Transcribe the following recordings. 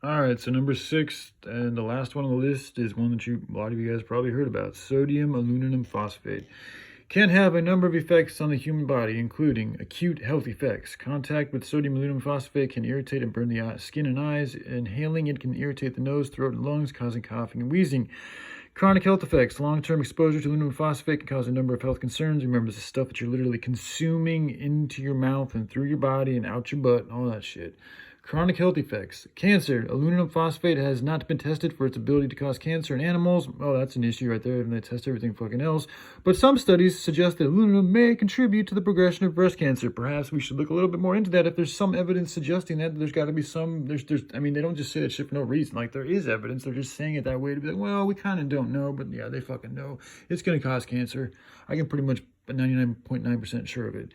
All right, so number 6, and the last one on the list is one that a lot of you guys probably heard about: sodium aluminum phosphate. Can have a number of effects on the human body, including acute health effects. Contact with sodium aluminum phosphate can irritate and burn the skin and eyes. Inhaling it can irritate the nose, throat, and lungs, causing coughing and wheezing. Chronic health effects. Long-term exposure to aluminum phosphate can cause a number of health concerns. Remember, this is stuff that you're literally consuming into your mouth and through your body and out your butt and all that shit. Chronic health effects. Cancer. Aluminum phosphate has not been tested for its ability to cause cancer in animals. Oh, that's an issue right there, and they test everything fucking else. But some studies suggest that aluminum may contribute to the progression of breast cancer. Perhaps we should look a little bit more into that. If there's some evidence suggesting that, there's got to be some, I mean, they don't just say that shit for no reason. Like, there is evidence. They're just saying it that way to be like, well, we kind of don't know, but yeah, they fucking know. It's going to cause cancer. I can pretty much 99.9% sure of it.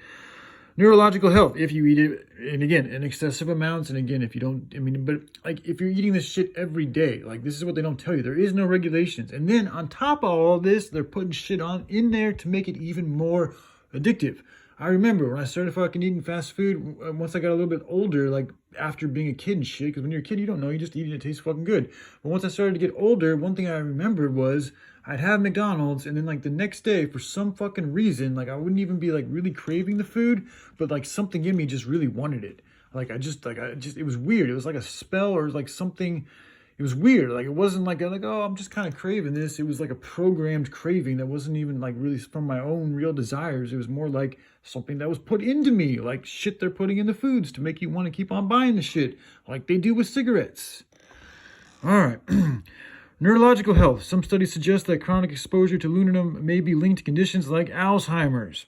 Neurological health, if you eat it, and again, in excessive amounts, and again, if you don't, but like, if you're eating this shit every day, like, this is what they don't tell you. There is no regulations. And then on top of all this, they're putting shit in there to make it even more addictive. I remember when I started fucking eating fast food, once I got a little bit older, like after being a kid and shit, because when you're a kid, you don't know, you just eat it, it tastes fucking good. But once I started to get older, one thing I remembered was I'd have McDonald's, and then like the next day, for some fucking reason, like I wouldn't even be like really craving the food, but like something in me just really wanted it. It was weird. It was like a spell or like something. It was weird. Like, it wasn't like, oh, I'm just kind of craving this. It was like a programmed craving that wasn't even like really from my own real desires. It was more like something that was put into me, like shit they're putting in the foods to make you want to keep on buying the shit, like they do with cigarettes. All right. Neurological health. Some studies suggest that chronic exposure to aluminum may be linked to conditions like Alzheimer's.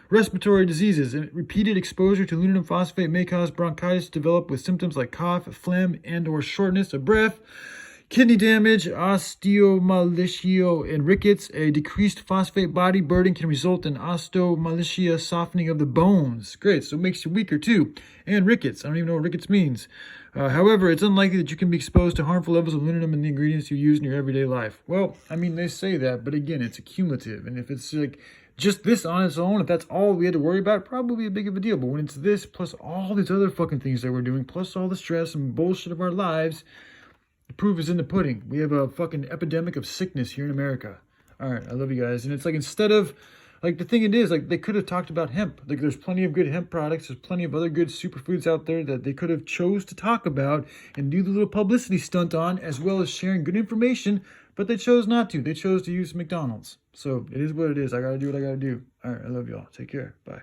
Respiratory diseases. Repeated exposure to aluminum phosphate may cause bronchitis to develop with symptoms like cough, phlegm, and or shortness of breath. Kidney damage, osteomalacia, and rickets. A decreased phosphate body burden can result in osteomalacia, softening of the bones. Great, so it makes you weaker too. And rickets. I don't even know what rickets means. However, it's unlikely that you can be exposed to harmful levels of aluminum in the ingredients you use in your everyday life. Well, I mean, they say that, but again, it's accumulative. And if it's like just this on its own, if that's all we had to worry about, probably a big of a deal. But when it's this, plus all these other fucking things that we're doing, plus all the stress and bullshit of our lives, the proof is in the pudding. We have a fucking epidemic of sickness here in America. All right, I love you guys. And it's like, instead of, like, the thing it is, like, they could have talked about hemp. Like, there's plenty of good hemp products. There's plenty of other good superfoods out there that they could have chose to talk about and do the little publicity stunt on, as well as sharing good information, but they chose not to. They chose to use McDonald's. So it is what it is. I got to do what I got to do. All right, I love y'all. Take care. Bye.